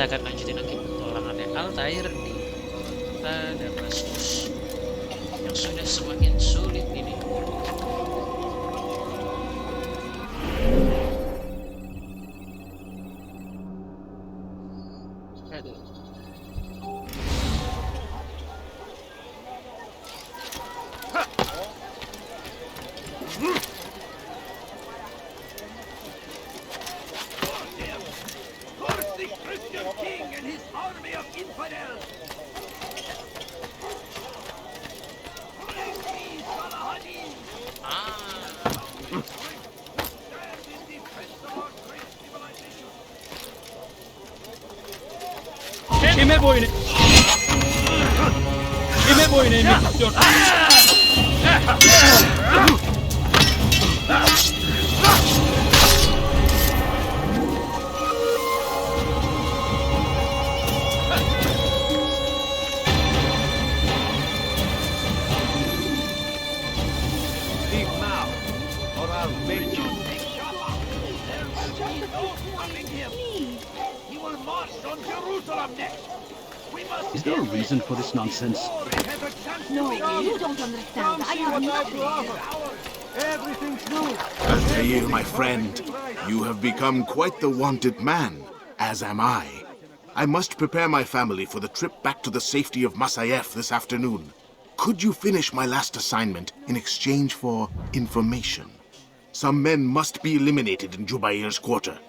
kita akan lanjutin lagi petualangannya Altair di kota Damaskus yang sudah semakin sulit ini. Aduh. Kime boyun eğmek istiyorsun? Leave now, or I'll make you. He will march on Jerusalem next. Is there a reason for this nonsense? No, you don't understand. I have nothing. Everything's new. Altair, my friend, you have become quite the wanted man, as am I. I must prepare my family for the trip back to the safety of Masayef this afternoon. Could you finish my last assignment in exchange for information? Some men must be eliminated in Jubair's quarter.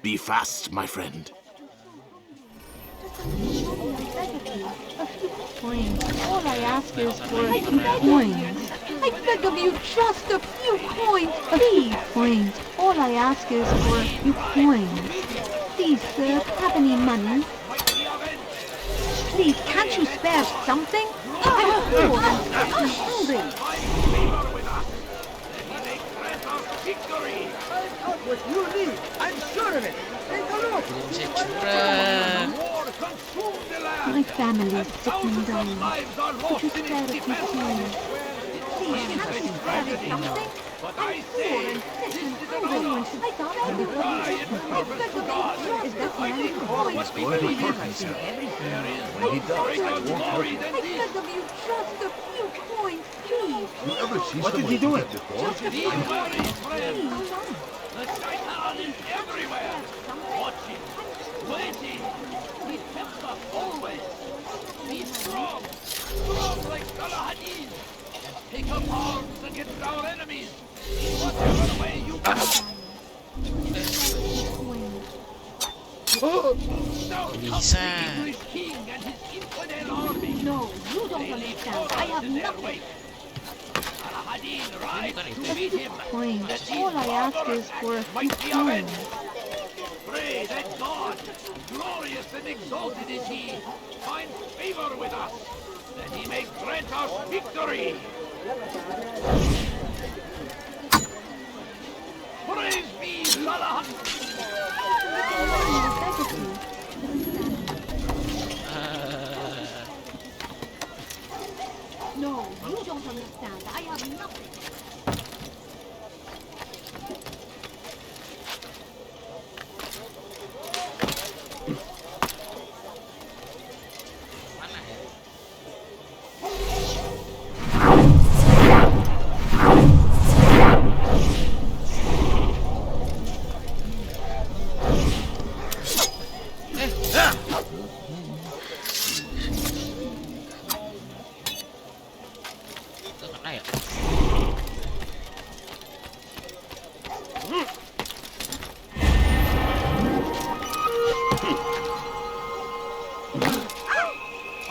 Be fast, my friend. All I ask is for a few coins. I beg of you, just a few coins, please. Coins. All I ask is for a few coins. Please, sir, have any money? Please, can't you spare something? I'm poor and hungry. What you need, I'm sure of it. Take a look. My family's sick and dying. Could you spare a few coins? Please, can't you spare me something? I'm poor and sick and hungry. I can't do it. I beg of you, is that man coins? Going to hurt himself. When he does, I won't hurt him. I beg of you, just a few coins, please. You ever see what did he do it before? Just a few coins, please. The Shaitan is everywhere, watching, waiting. He tempts us always. Be strong, strong like Salahadin, and take up arms against our enemies in whatever way you can. Don't Bisa. come to his king and his infidel army. No, you don't understand. I have nothing. Salahadin rides to meet him. Coins. All I ask is for a few coins. Pray that God, glorious and exalted is He, finds favor with us, that He may grant us victory. Praise be Salah. No, you don't understand. I have nothing.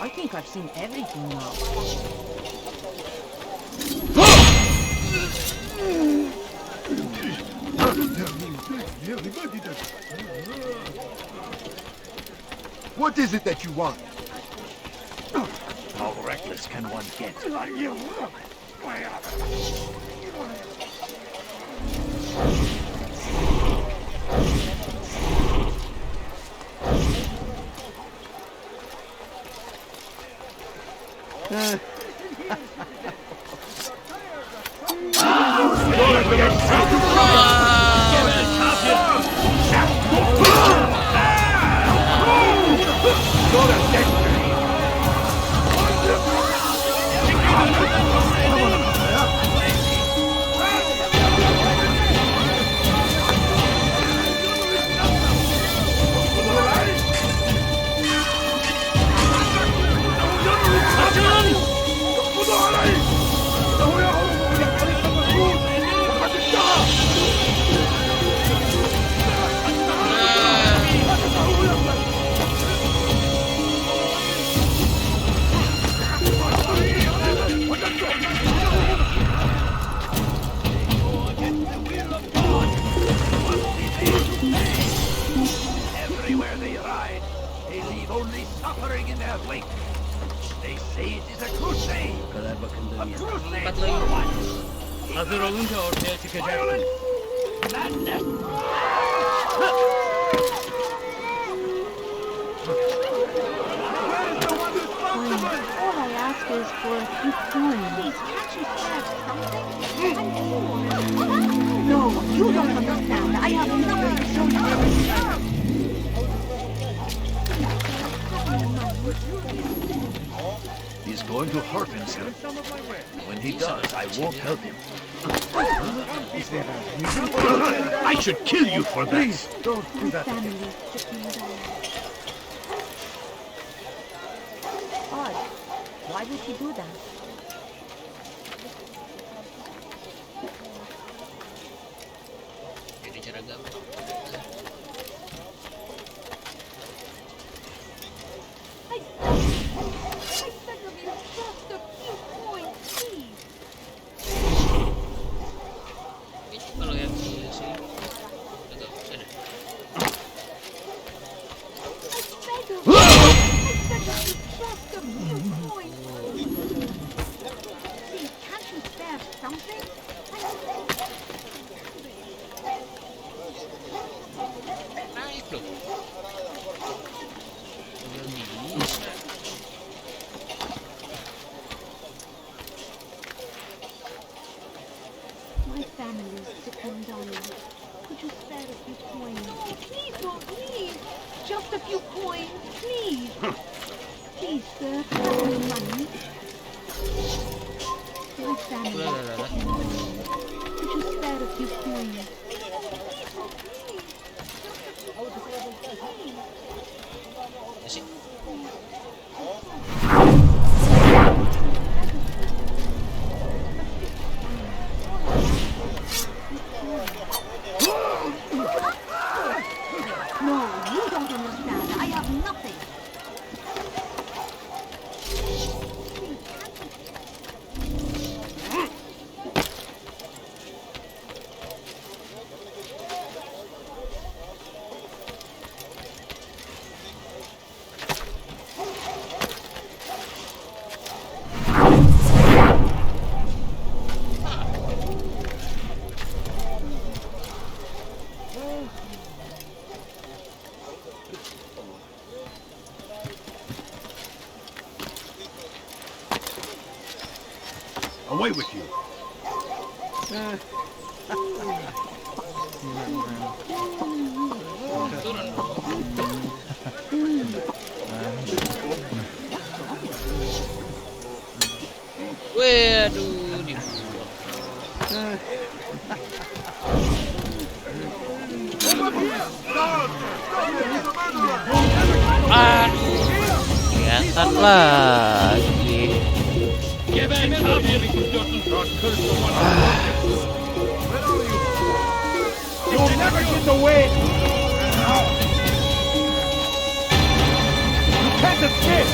I think I've seen everything now. What is it that you want? How reckless can one get? Everywhere they ride, they leave only suffering in their wake. They say it is a crusade. A crusade for what? Violence, madness. All I ask is for a few coins. Please, can't you spare something? I'm poor. No, you don't understand. I have nothing to show you. He's going to hurt himself. When he does, I won't help him. I should kill you for that. My family took me down. Odd. Why would he do that? Jadi cara gampang. I beg of you, just a few coins, please. Ini kalau yang ini sih agak sana. I beg of you, just a few coins, please. Please, can't you spare something? Naik loh. Belum bisa. My family is sick and dying. Could you spare a few coins? Please don't leave. Just a few coins, please. Please, sir, have any money. My family is sick and dying. Could you spare a few coins? Asik. No, you don't understand. I have nothing. Away with you. Waduh, dibuang. Aduh, kelihatan lagi. You'll never get away. You can't escape.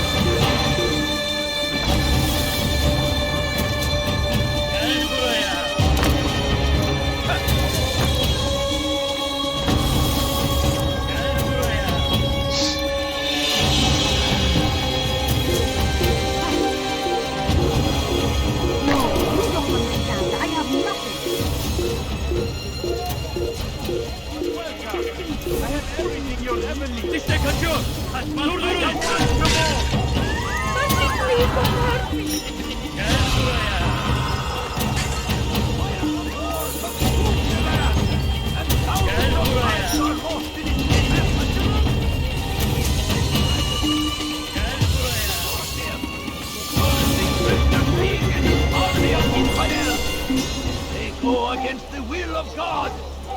against the will of God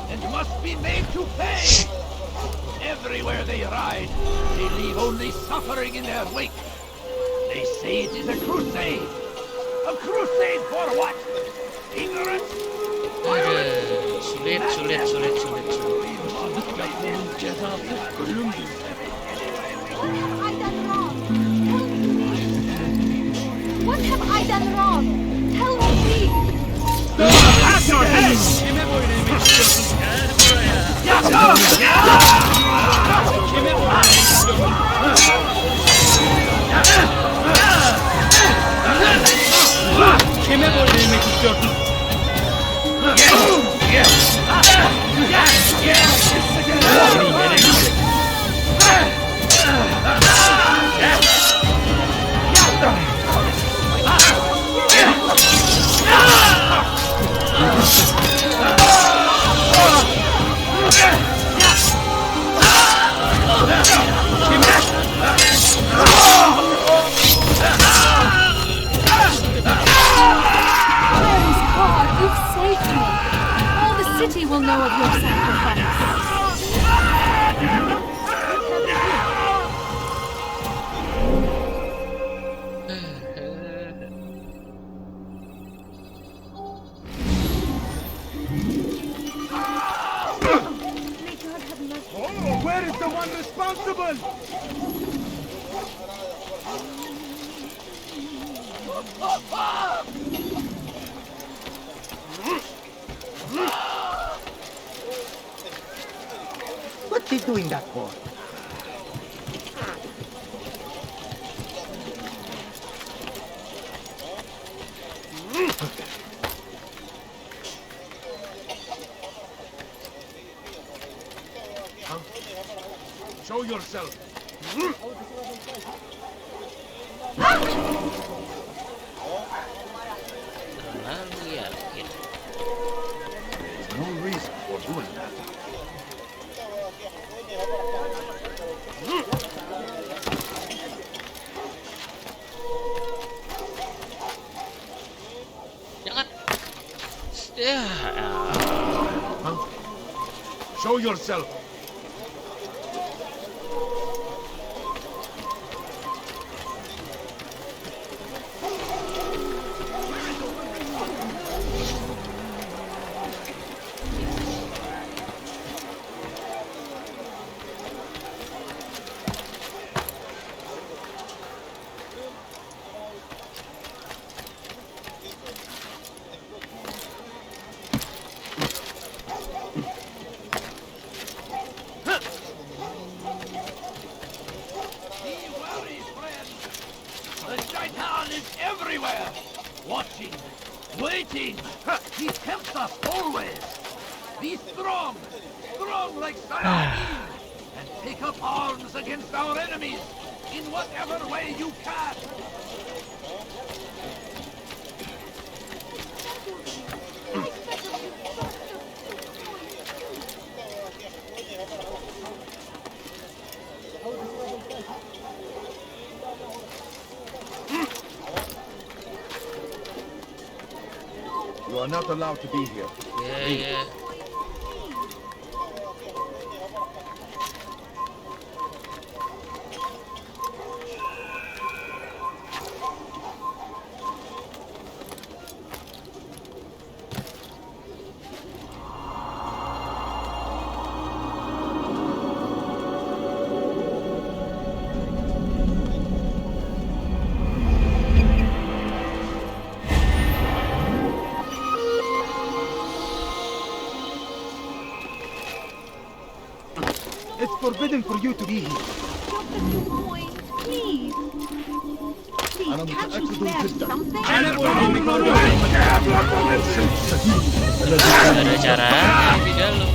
and must be made to pay. Everywhere they ride, they leave only suffering in their wake. They say it is a crusade. A crusade for what? Ignorance? Aduh, sulit. What have I done wrong? Tell me, please. At your head! Kime boyun eğmek istiyorsun? Gel buraya. Kime boyun eğmek istiyorsun? Kime boyun eğmek istiyorsun? Seni yere gidecek. God, you've saved me. All the city will know of your sacrifice. May God have mercy. Where is the one responsible? What's he doing that for? Show yourself. Terlalu yakin. There's no reason for doing that. Jangan. Ya. Show yourself. Everywhere! Watching, waiting! He tempts us always! Be strong! Strong like Assasin! And take up arms against our enemies in whatever way you can! You are not allowed to be here. Ya. It's forbidden for you to be here. Drop the coin, please. Please, can't you spare something? Ada caranya di dalam.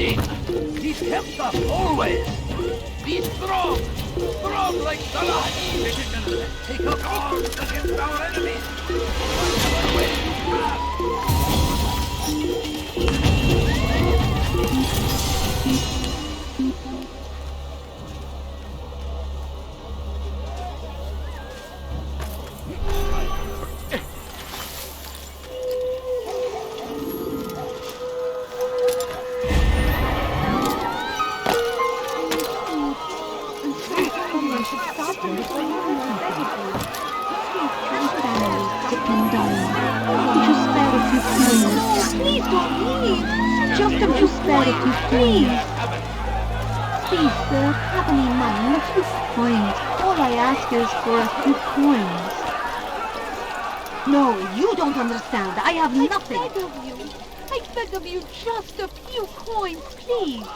waiting. He helps us always. Be strong. Strong like Salahadin. Take up arms against our enemies. Please don't leave. Just a few spare if you please. Please, sir, have any money, a few coins. All I ask is for a few coins. No, you don't understand. I have nothing. I beg of you, just a few coins, please.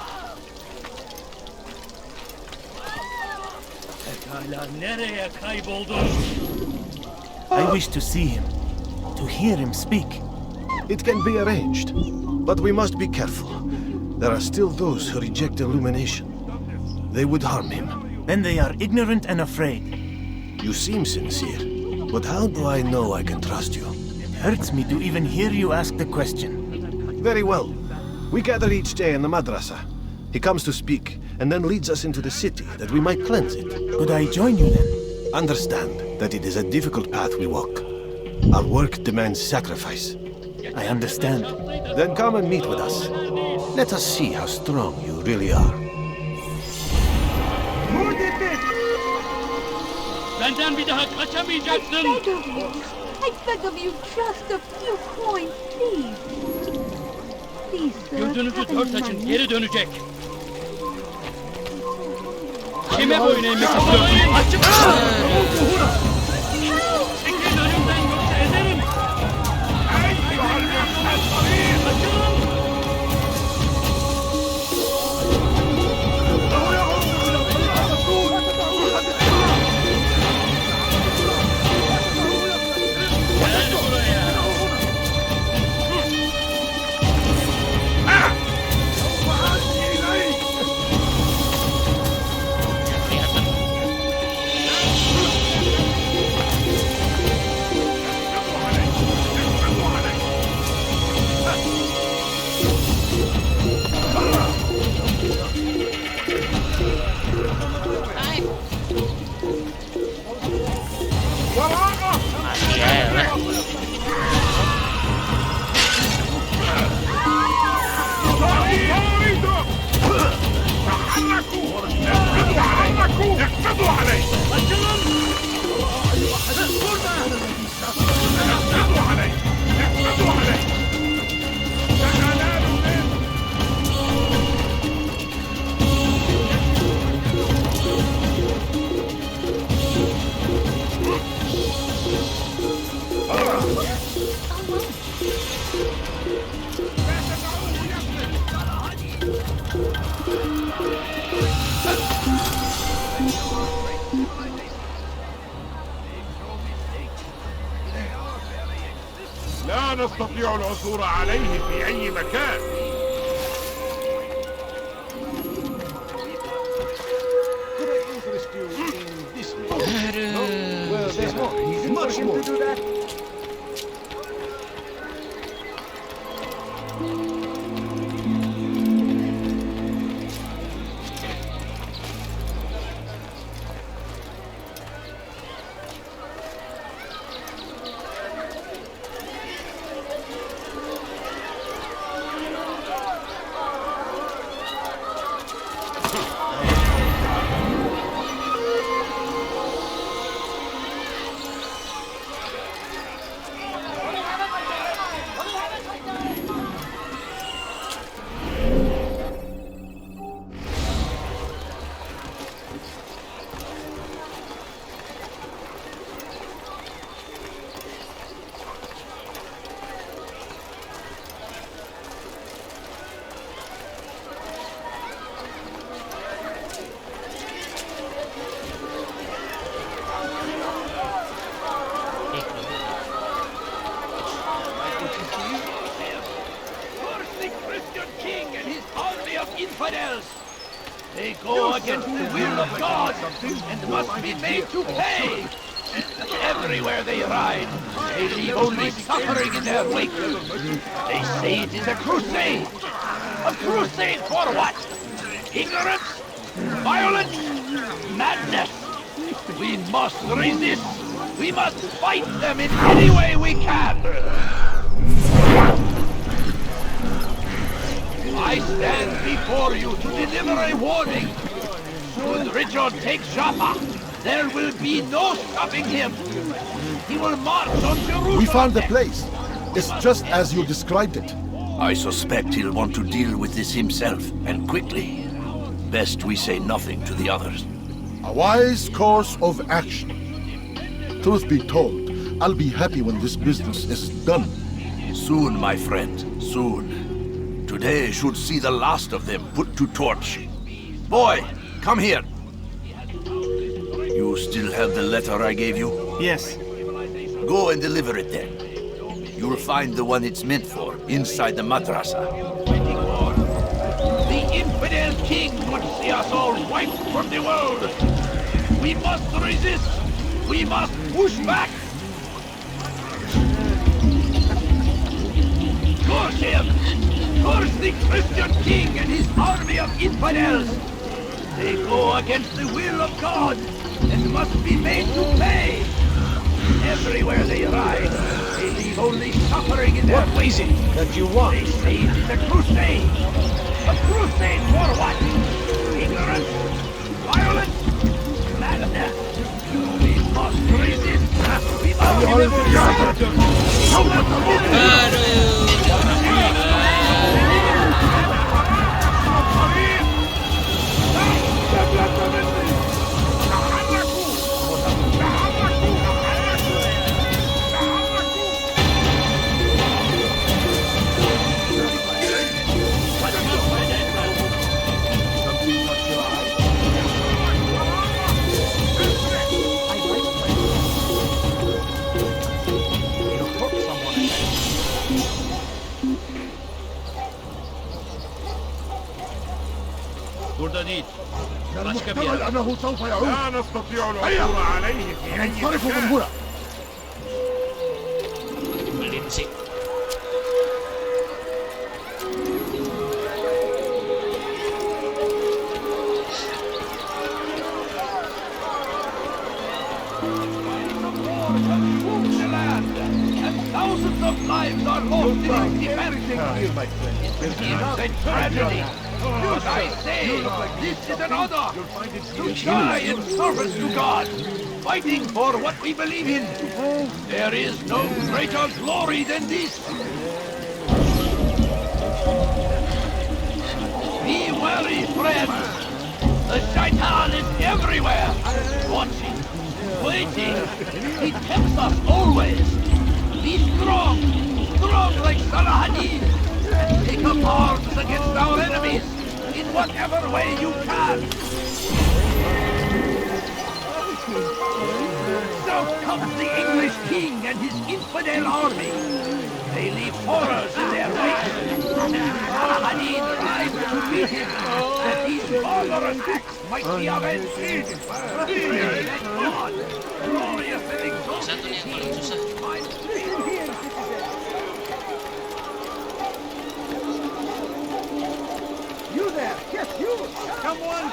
Pekala, nereye kayboldun? I wish to see him, to hear him speak. It can be arranged, but we must be careful. There are still those who reject illumination. They would harm him. Then they are ignorant and afraid. You seem sincere, but how do I know I can trust you? It hurts me to even hear you ask the question. Very well. We gather each day in the madrasa. He comes to speak, and then leads us into the city, that we might cleanse it. Could I join you then? Understand that it is a difficult path we walk. Our work demands sacrifice. I understand. Then come and meet with us. Let us see how strong you really are. Who did this? Benden bir daha I kaçamayacaksın. beg of you. I beg of you, just a few coins, please. Please, sir, Gözünüzü have dört any açın, money. geri dönecek. Kime boyun eğmek istiyorsun? Açık! Çekil önümden yoksa ederim. لا نستطيع العثور عليه في أي مكان. Could I interest you in this man? No? Well, there's more. Much more. To do that? infidels. They go against the will of God and must be made to pay. Everywhere they ride, they leave only suffering in their wake. They say it is a crusade. A crusade for what? Ignorance? Violence? Madness? We must resist. We must fight them in any way we can. I stand before you to deliver a warning. Should Richard take Jaffa, there will be no stopping him. He will march on Jerusalem. We found the place. It's just as you described it. I suspect he'll want to deal with this himself, and quickly. Best we say nothing to the others. A wise course of action. Truth be told, I'll be happy when this business is done. Soon, my friend, soon. Today should see the last of them put to torch. Boy, come here. You still have the letter I gave you? Yes. Go and deliver it then. You'll find the one it's meant for inside the madrasa. The infidel king would see us all wiped from the world. We must resist. We must push back. Curse him! Curse the Christian king and his army of infidels! They go against the will of God and must be made to pay! Everywhere they ride, they leave only suffering in their wake. That you want? They say it is a crusade! A crusade for what? Ignorance? Violence? Madness? We must resist! We must Burada değil. Başka bir yer. لا نستطيع العثور عليه في أي مكان. Melinsik. Thousands of lives are lost in its defense. It's a tragedy. But I say, this is an honor to die in service to God, fighting for what we believe in. There is no greater glory than this. Be wary, friends. The shaitan is everywhere, watching, waiting. He tempts us always. Be strong, strong like Salahadin, and take up arms against our enemies in whatever way you can. South comes the English king and his infidel army. They leave horrors in their wake. Salahadin rides to meet him, that these barbarous acts might be avenged. Let God, glorious and Satu nih yang paling susah. You there! Yes, you! Come on,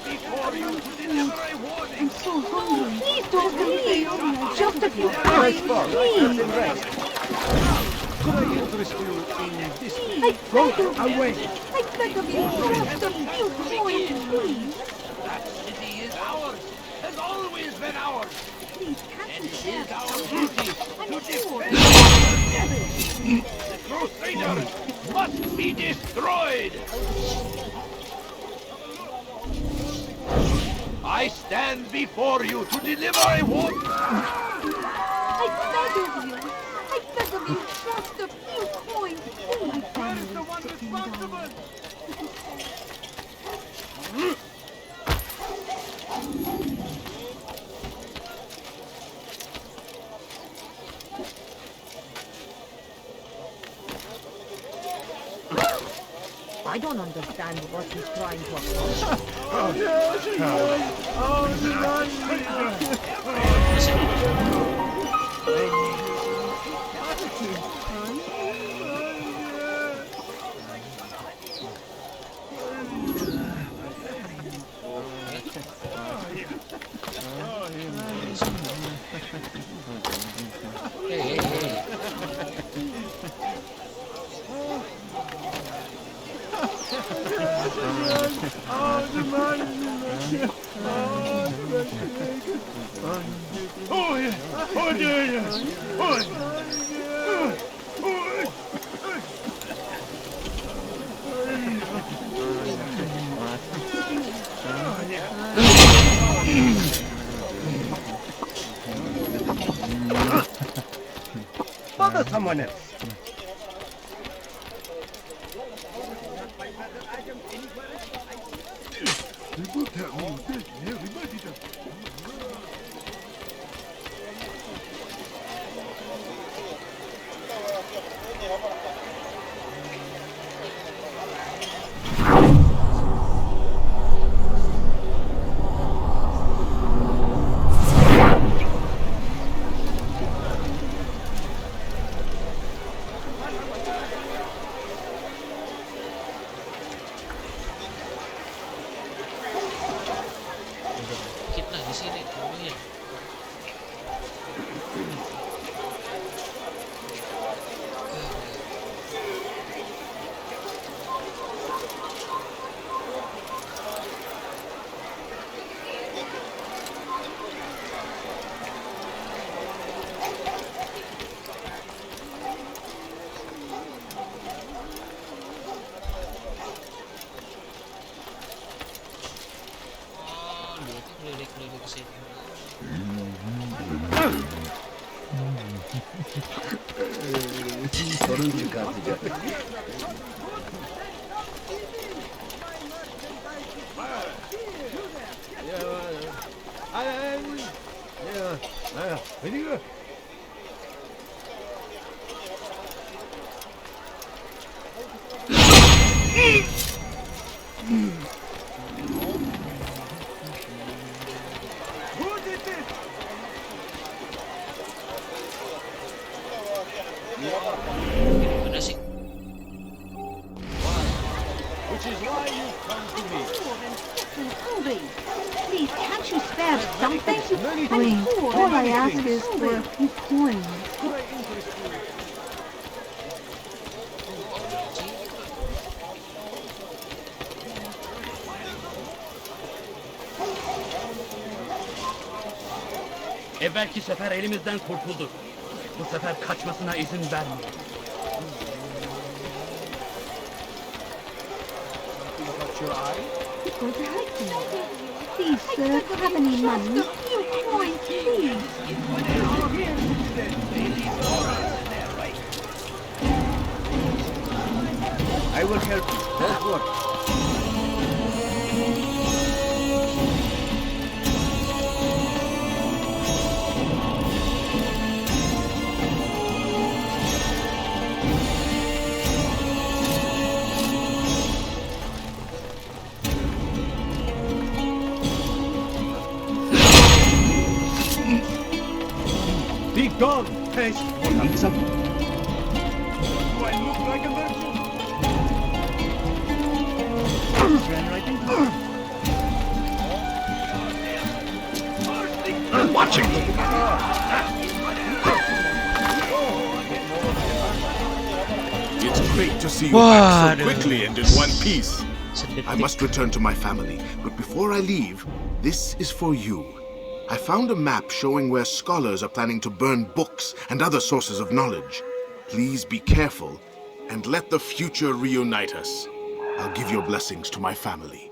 before you deliver a warning. I'm so hungry. Please don't leave. Just a few bites, please. Could I interest you in this? I Go beg of you. away! I beg of you, just a few coins, please. That city is ours, has always been ours. Please, can't And you it share is our some? duty I'm to poor. defend the Crusaders must be destroyed. I stand before you to deliver a warning. I beg of you. I beg of you, just a few coins, please. Where is the one responsible? I don't understand what he's trying to accomplish. Bother someone else. Kita di sini dulunya. Oh, dia tuh keliling-keliling ke sini. Sorun çıkartacak. Mana sih? Which is why you come to me. Hungry. Please, can't you spare something? Please, all I ask is for a few coins. Evvelki sefer elimizden kurtuldu. Bu sefer kaçmasına izin vermeyin. It's going to hurt me. Please, sir, have any money? Few coins, please. I will help you. Don't worry. Be gone, pest! Handsome. Do I look like a merchant? I'm watching. It's great to see you back so quickly and in one piece. I must return to my family, but before I leave, this is for you. I found a map showing where scholars are planning to burn books and other sources of knowledge. Please be careful and let the future reunite us. I'll give your blessings to my family.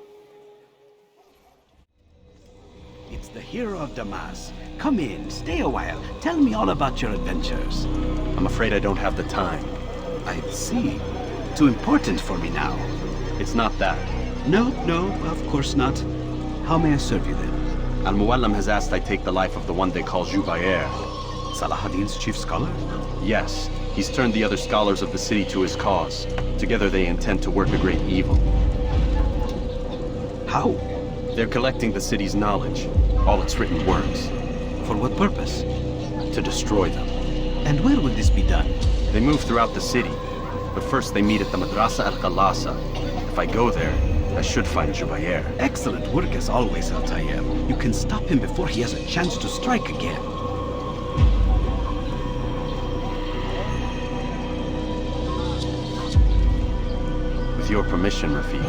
It's the hero of Damas. Come in, stay a while. Tell me all about your adventures. I'm afraid I don't have the time. I see. Too important for me now. It's not that. No, of course not. How may I serve you then? Al-Muallim has asked I take the life of the one they call Jubair. Salahadin's chief scholar? Yes, He's turned the other scholars of the city to his cause. Together they intend to work a great evil. How? They're collecting the city's knowledge, all its written works. For what purpose? To destroy them. And where will this be done? They move throughout the city, but first they meet at the Madrasa al-Khalasa. If I go there, I should find Jubair. Excellent work as always, Altair. You can stop him before he has a chance to strike again. With your permission, Rafiq.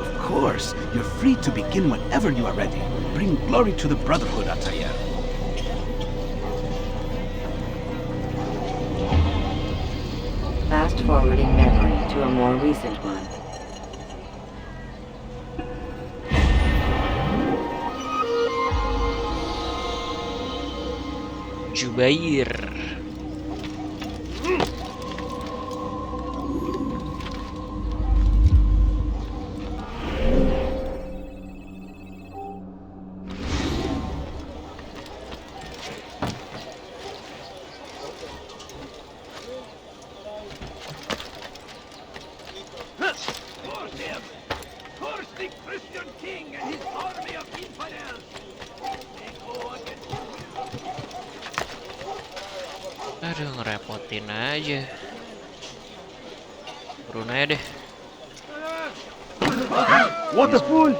Of course, you're free to begin whenever you are ready. Bring glory to the Brotherhood, Altair. Fast-forwarding memory to a more recent one. Jubair. Force him! Force the Christian king and his army of infidels! They go against Aduh, ngerepotin aja. Turun aja deh. What a fool!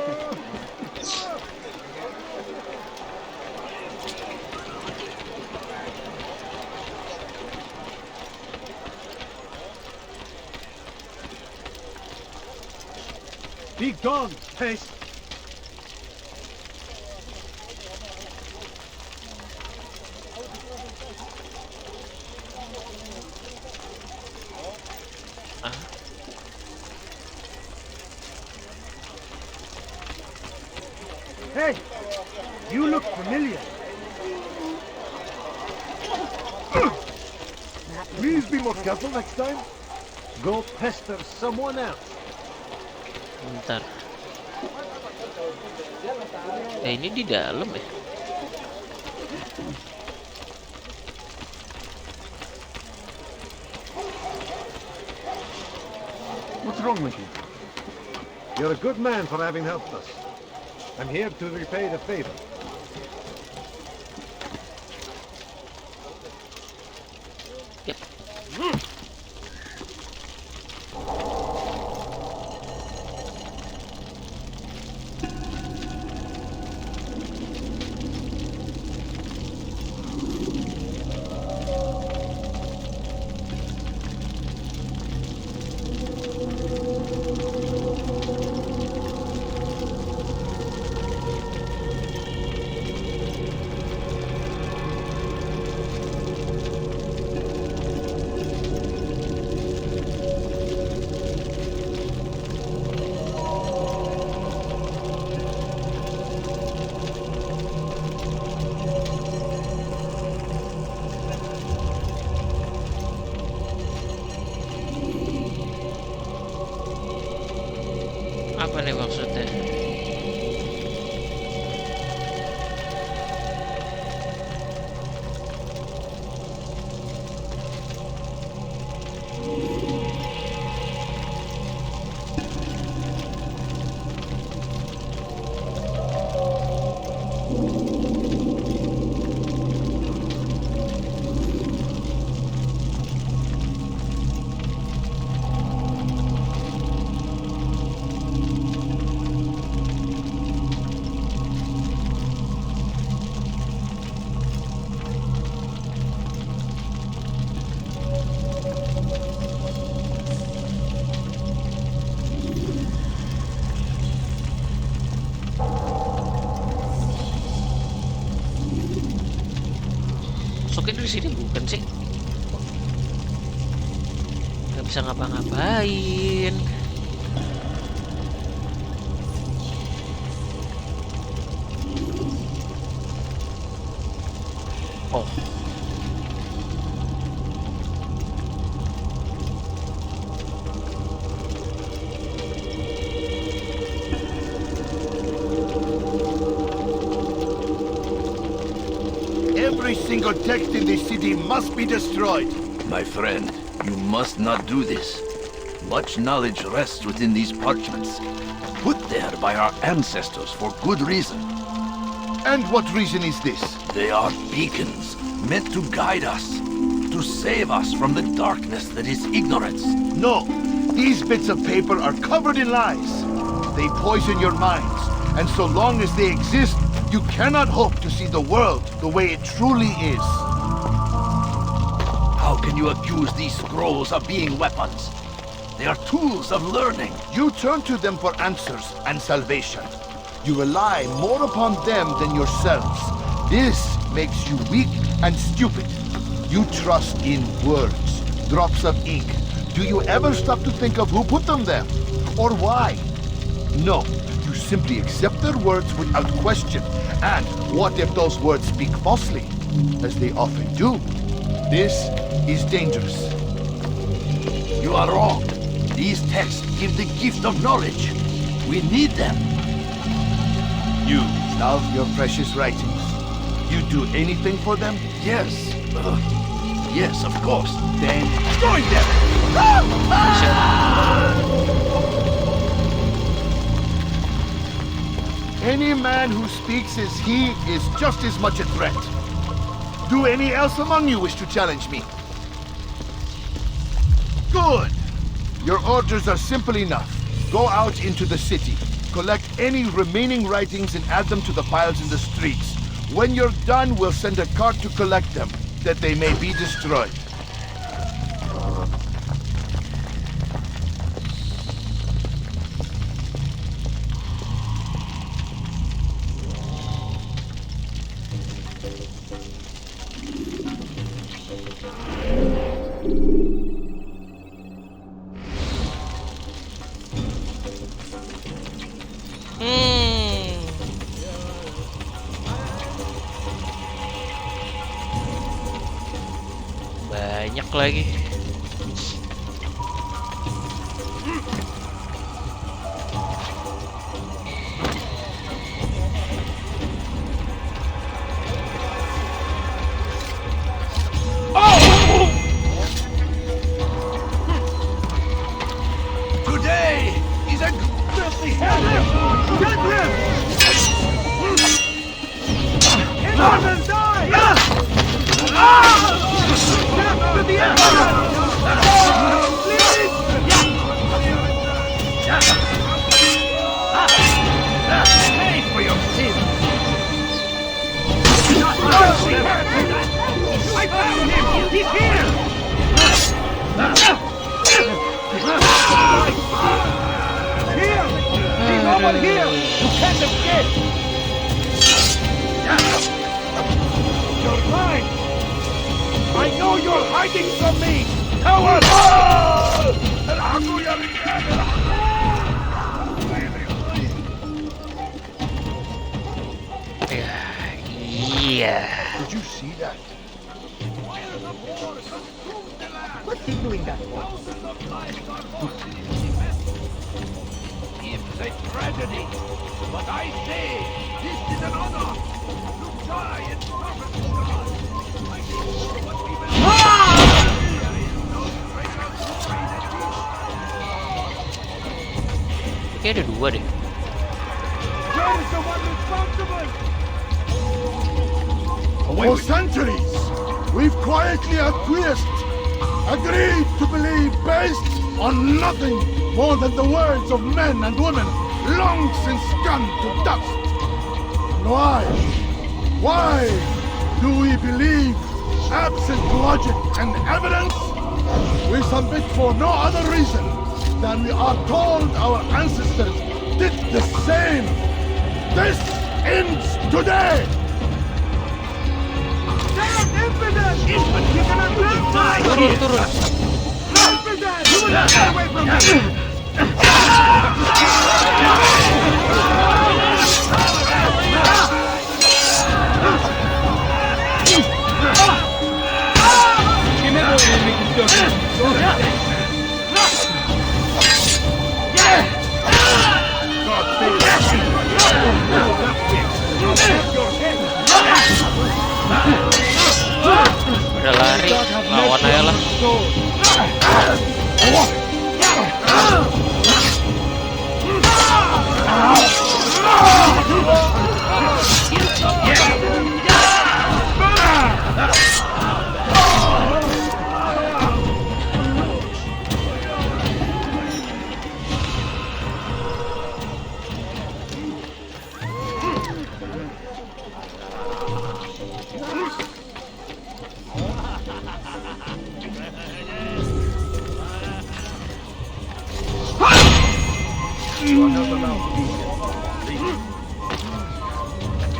Be gone, pest! Hey, you look familiar. Please be more careful next time. Go pester someone else. Bentar. Ini di dalam ya? What's wrong with you? You're a good man for having helped us. I'm here to repay the favor. Yep. Apa nih maksudnya? Masuknya dari sini bukan sih? Nggak bisa ngapa-ngapain. Oh. Every single text in this city must be destroyed. My friend, you must not do this. Much knowledge rests within these parchments, put there by our ancestors for good reason. And what reason is this? They are beacons, meant to guide us, to save us from the darkness that is ignorance. No, these bits of paper are covered in lies. They poison your minds, and so long as they exist, you cannot hope to see the world the way it truly is. How can you accuse these scrolls of being weapons? They are tools of learning. You turn to them for answers and salvation. You rely more upon them than yourselves. This makes you weak and stupid. You trust in words, drops of ink. Do you ever stop to think of who put them there? Or why? No, you simply accept their words without question. And what if those words speak falsely? As they often do. This is dangerous. You are wrong. These texts give the gift of knowledge. We need them. You love your precious writings. You do anything for them? Yes. Yes, of course. Then join them! Any man who speaks as he is just as much a threat. Do any else among you wish to challenge me? Good! Your orders are simple enough. Go out into the city. Collect any remaining writings and add them to the piles in the streets. When you're done, we'll send a cart to collect them, that they may be destroyed. Banyak lagi. Today is a filthy hell. Get him! Hit him and die! Death to the Emperor! Please! Pay for your sins. I found him! He's here! Here! He's over here! You can't escape! You're blind! I know you're hiding from me! Coward! Iya. Did you see that? What's he doing that for? It's a tragedy, but I say this is an honor to die in service to God. I know what we will do. There is no greater glory than this. Kayaknya ada dua deh. Where is the one responsible? For centuries, we've quietly acquiesced, agreed to believe based on nothing more than the words of men and women long since gone to dust. And why? Why do we believe absent logic and evidence? We submit for no other reason than we are told our ancestors did the same. This ends today! Infidel! You cannot die! Turun. Infidel! You will not get away from me! Udah lari, lawan aja lah.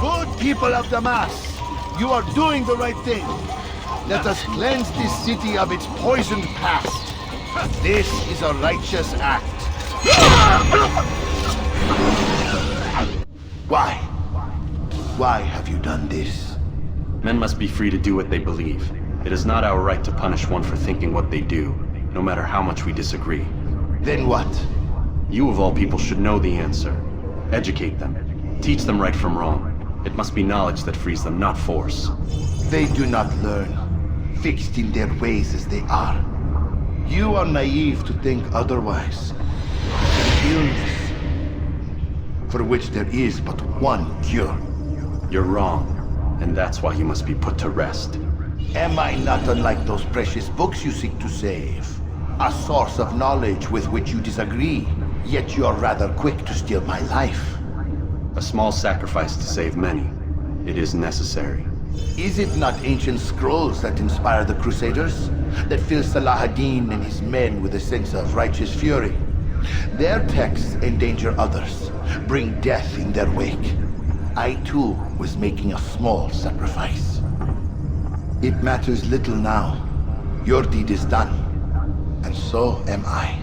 Good people of Damas, you are doing the right thing. Let us cleanse this city of its poisoned past. This is a righteous act. Why? Why have you done this? Men must be free to do what they believe. It is not our right to punish one for thinking what they do, no matter how much we disagree. Then what? You of all people should know the answer. Educate them. Teach them right from wrong. It must be knowledge that frees them, not force. They do not learn, fixed in their ways as they are. You are naive to think otherwise. Illness, for which there is but one cure. You're wrong, and that's why you must be put to rest. Am I not unlike those precious books you seek to save? A source of knowledge with which you disagree, yet you are rather quick to steal my life. A small sacrifice to save many. It is necessary. Is it not ancient scrolls that inspire the Crusaders? That fill Salah ad-Din and his men with a sense of righteous fury? Their texts endanger others, bring death in their wake. I too was making a small sacrifice. It matters little now. Your deed is done, and so am I.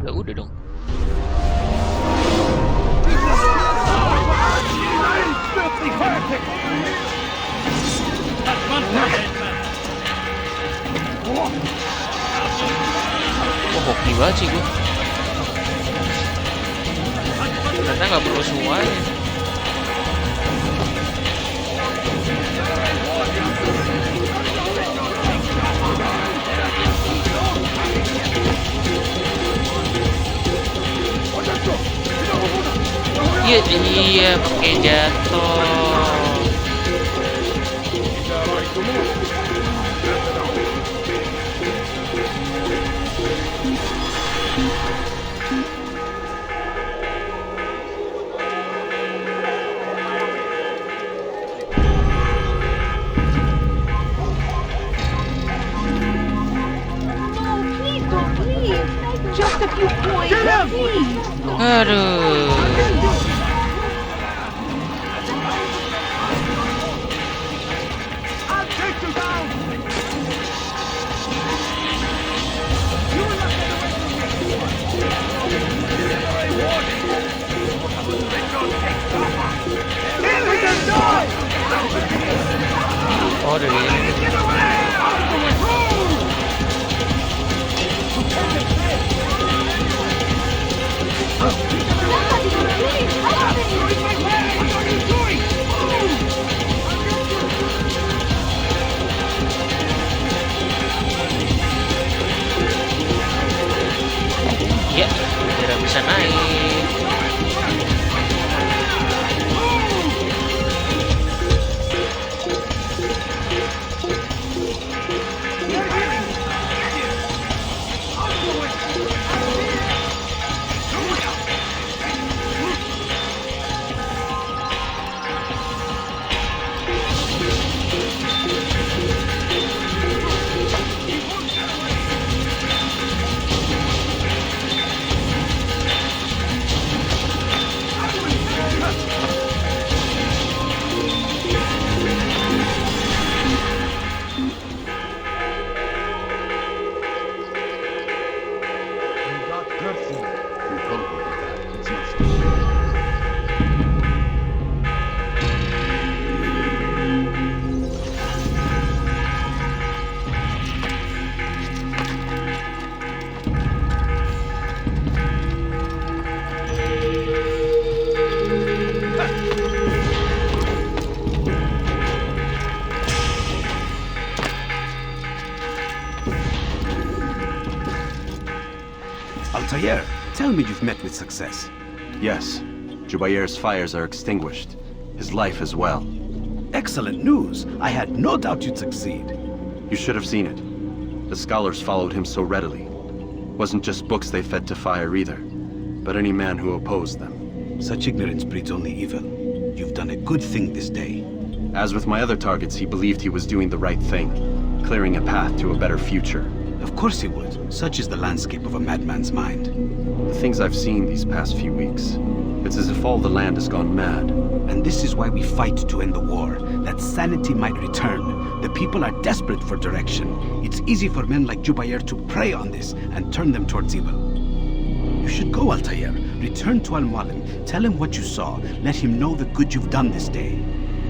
Ya udah dong. Oh, hoki banget sih gue. Ternyata nggak perlu semuanya. Iya, pakai jatuh. Please don't leave. Just a few points, please. Aduh. Oh, dari ini. Ya, tidak bisa naik. Altair, tell me you've met with success. Yes. Jubair's fires are extinguished. His life as well. Excellent news. I had no doubt you'd succeed. You should have seen it. The scholars followed him so readily. Wasn't just books they fed to fire either, but any man who opposed them. Such ignorance breeds only evil. You've done a good thing this day. As with my other targets, he believed he was doing the right thing, clearing a path to a better future. Of course he would. Such is the landscape of a madman's mind. The things I've seen these past few weeks, it's as if all the land has gone mad. And this is why we fight to end the war, that sanity might return. The people are desperate for direction. It's easy for men like Jubair to prey on this and turn them towards evil. You should go, Altair. Return to Al-Mualim. Tell him what you saw. Let him know the good you've done this day.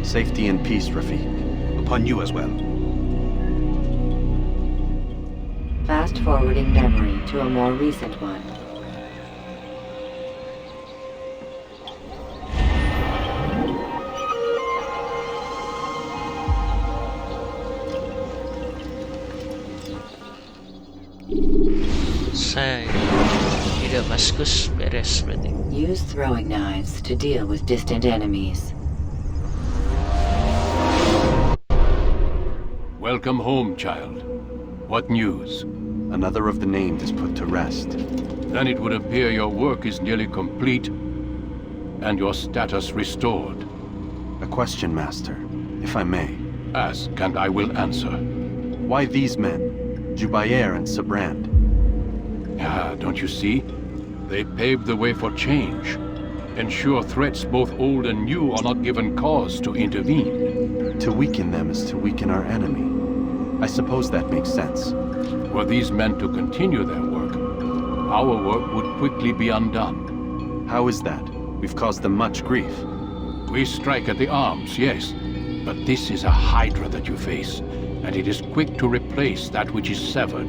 Safety and peace, Rafiq. Upon you as well. Fast-forwarding memory to a more recent one. Saya di Damaskus beres berarti. Use throwing knives to deal with distant enemies. Welcome home, child. What news? Another of the named is put to rest. Then it would appear your work is nearly complete and your status restored. A question, Master, if I may. Ask, and I will answer. Why these men, Jubair and Sabrand? Ah, don't you see? They paved the way for change. Ensure threats both old and new are not given cause to intervene. To weaken them is to weaken our enemy. I suppose that makes sense. Were these men to continue their work, our work would quickly be undone. How is that? We've caused them much grief. We strike at the arms, yes, but this is a hydra that you face, and it is quick to replace that which is severed.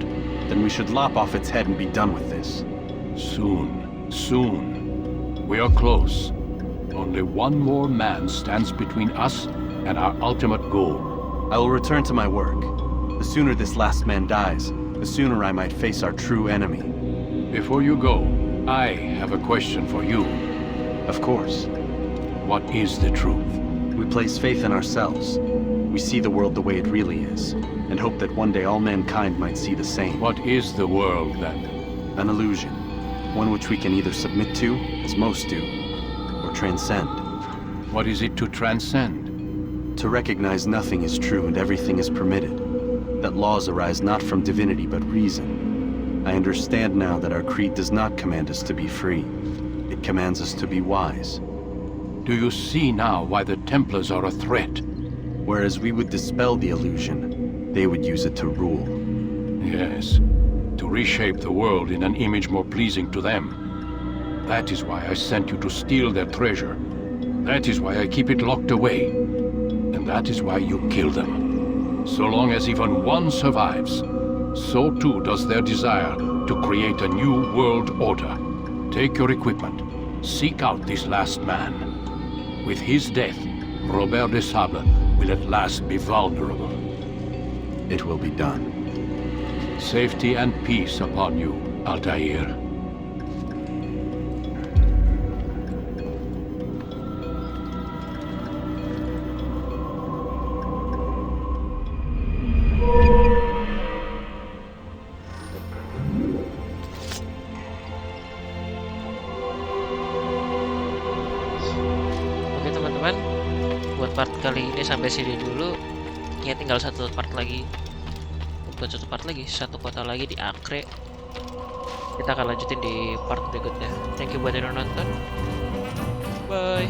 Then we should lop off its head and be done with this. Soon, soon. We are close. Only one more man stands between us and our ultimate goal. I will return to my work. The sooner this last man dies, the sooner I might face our true enemy. Before you go, I have a question for you. Of course. What is the truth? We place faith in ourselves. We see the world the way it really is, and hope that one day all mankind might see the same. What is the world, then? An illusion. One which we can either submit to, as most do, or transcend. What is it to transcend? To recognize nothing is true and everything is permitted. That laws arise not from divinity but reason. I understand now that our creed does not command us to be free. It commands us to be wise. Do you see now why the Templars are a threat? Whereas we would dispel the illusion, they would use it to rule. Yes, to reshape the world in an image more pleasing to them. That is why I sent you to steal their treasure. That is why I keep it locked away. And that is why you kill them. So long as even one survives, so too does their desire to create a new world order. Take your equipment. Seek out this last man. With his death, Robert de Sable will at last be vulnerable. It will be done. Safety and peace upon you, Altair. Oke teman-teman, buat part kali ini sampai sini dulu. Ya tinggal satu part lagi. Bukan satu part lagi, satu kota lagi di Acre. Kita akan lanjutin di part berikutnya. Thank you buat yang udah nonton. Bye.